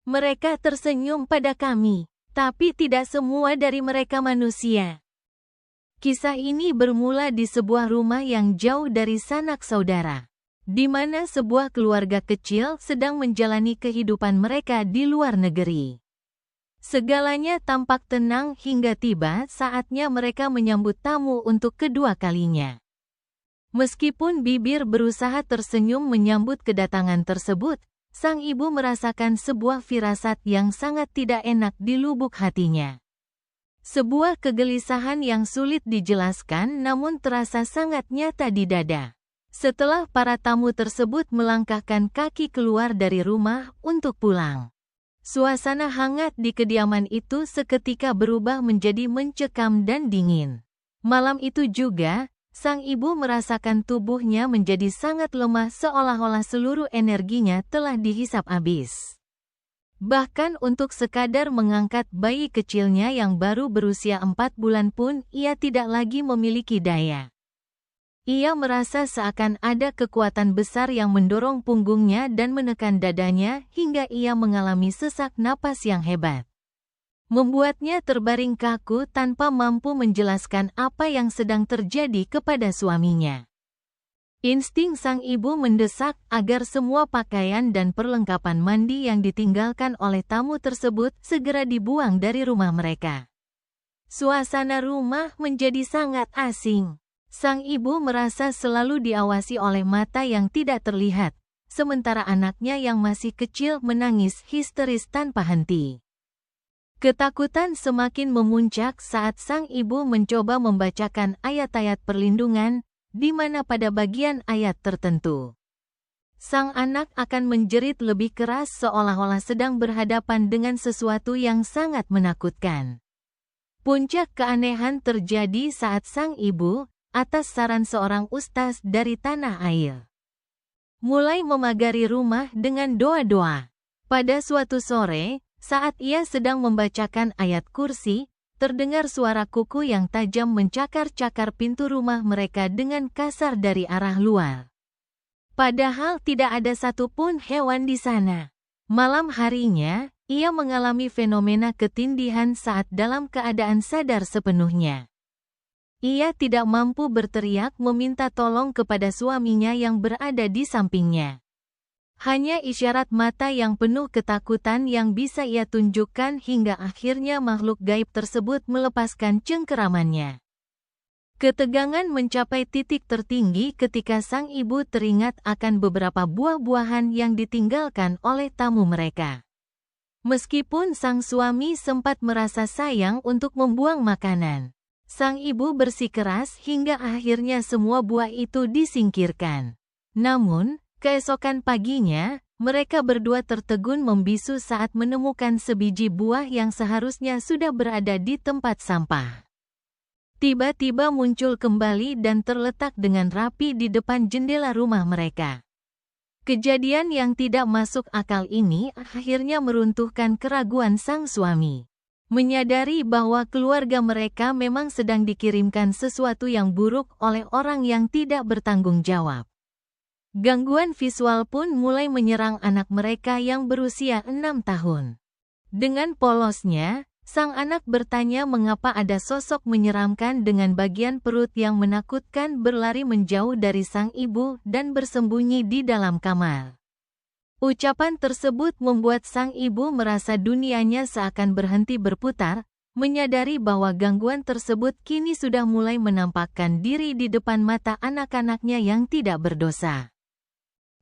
Mereka tersenyum pada kami, tapi tidak semua dari mereka manusia. Kisah ini bermula di sebuah rumah yang jauh dari sanak saudara, di mana sebuah keluarga kecil sedang menjalani kehidupan mereka di luar negeri. Segalanya tampak tenang hingga tiba saatnya mereka menyambut tamu untuk kedua kalinya. Meskipun bibir berusaha tersenyum menyambut kedatangan tersebut, sang ibu merasakan sebuah firasat yang sangat tidak enak di lubuk hatinya. Sebuah kegelisahan yang sulit dijelaskan namun terasa sangat nyata di dada. Setelah para tamu tersebut melangkahkan kaki keluar dari rumah untuk pulang, suasana hangat di kediaman itu seketika berubah menjadi mencekam dan dingin. Malam itu juga, sang ibu merasakan tubuhnya menjadi sangat lemah seolah-olah seluruh energinya telah dihisap habis. Bahkan untuk sekadar mengangkat bayi kecilnya yang baru berusia 4 bulan pun ia tidak lagi memiliki daya. Ia merasa seakan ada kekuatan besar yang mendorong punggungnya dan menekan dadanya hingga ia mengalami sesak napas yang hebat, membuatnya terbaring kaku tanpa mampu menjelaskan apa yang sedang terjadi kepada suaminya. Insting sang ibu mendesak agar semua pakaian dan perlengkapan mandi yang ditinggalkan oleh tamu tersebut segera dibuang dari rumah mereka. Suasana rumah menjadi sangat asing. Sang ibu merasa selalu diawasi oleh mata yang tidak terlihat, sementara anaknya yang masih kecil menangis histeris tanpa henti. Ketakutan semakin memuncak saat sang ibu mencoba membacakan ayat-ayat perlindungan, di mana pada bagian ayat tertentu, sang anak akan menjerit lebih keras seolah-olah sedang berhadapan dengan sesuatu yang sangat menakutkan. Puncak keanehan terjadi saat sang ibu, atas saran seorang ustaz dari tanah air, mulai memagari rumah dengan doa-doa. Pada suatu sore, saat ia sedang membacakan ayat kursi, terdengar suara kuku yang tajam mencakar-cakar pintu rumah mereka dengan kasar dari arah luar. Padahal tidak ada satupun hewan di sana. Malam harinya, ia mengalami fenomena ketindihan saat dalam keadaan sadar sepenuhnya. Ia tidak mampu berteriak meminta tolong kepada suaminya yang berada di sampingnya. Hanya isyarat mata yang penuh ketakutan yang bisa ia tunjukkan hingga akhirnya makhluk gaib tersebut melepaskan cengkeramannya. Ketegangan mencapai titik tertinggi ketika sang ibu teringat akan beberapa buah-buahan yang ditinggalkan oleh tamu mereka. Meskipun sang suami sempat merasa sayang untuk membuang makanan, sang ibu bersikeras hingga akhirnya semua buah itu disingkirkan. Namun, keesokan paginya, mereka berdua tertegun membisu saat menemukan sebiji buah yang seharusnya sudah berada di tempat sampah. Tiba-tiba muncul kembali dan terletak dengan rapi di depan jendela rumah mereka. Kejadian yang tidak masuk akal ini akhirnya meruntuhkan keraguan sang suami. Menyadari bahwa keluarga mereka memang sedang dikirimkan sesuatu yang buruk oleh orang yang tidak bertanggung jawab. Gangguan visual pun mulai menyerang anak mereka yang berusia 6 tahun. Dengan polosnya, sang anak bertanya mengapa ada sosok menyeramkan dengan bagian perut yang menakutkan berlari menjauh dari sang ibu dan bersembunyi di dalam kamar. Ucapan tersebut membuat sang ibu merasa dunianya seakan berhenti berputar, menyadari bahwa gangguan tersebut kini sudah mulai menampakkan diri di depan mata anak-anaknya yang tidak berdosa.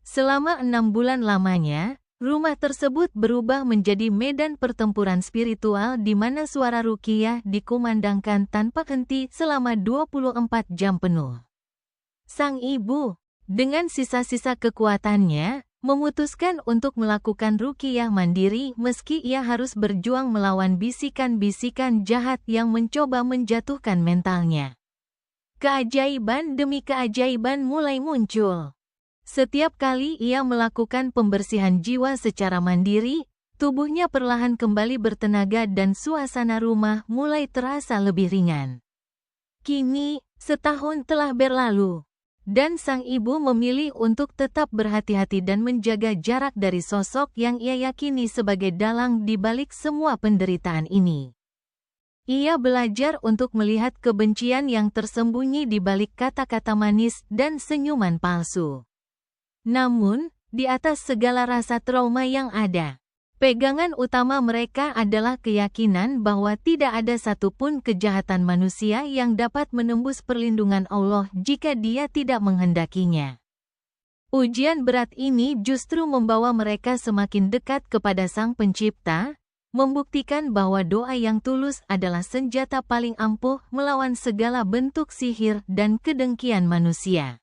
Selama 6 bulan lamanya, rumah tersebut berubah menjadi medan pertempuran spiritual di mana suara ruqyah dikumandangkan tanpa henti selama 24 jam penuh. Sang ibu, dengan sisa-sisa kekuatannya, memutuskan untuk melakukan ruqyah mandiri meski ia harus berjuang melawan bisikan-bisikan jahat yang mencoba menjatuhkan mentalnya. Keajaiban demi keajaiban mulai muncul. Setiap kali ia melakukan pembersihan jiwa secara mandiri, tubuhnya perlahan kembali bertenaga dan suasana rumah mulai terasa lebih ringan. Kini, setahun telah berlalu. Dan sang ibu memilih untuk tetap berhati-hati dan menjaga jarak dari sosok yang ia yakini sebagai dalang di balik semua penderitaan ini. Ia belajar untuk melihat kebencian yang tersembunyi di balik kata-kata manis dan senyuman palsu. Namun, di atas segala rasa trauma yang ada, pegangan utama mereka adalah keyakinan bahwa tidak ada satupun kejahatan manusia yang dapat menembus perlindungan Allah jika Dia tidak menghendakinya. Ujian berat ini justru membawa mereka semakin dekat kepada Sang Pencipta, membuktikan bahwa doa yang tulus adalah senjata paling ampuh melawan segala bentuk sihir dan kedengkian manusia.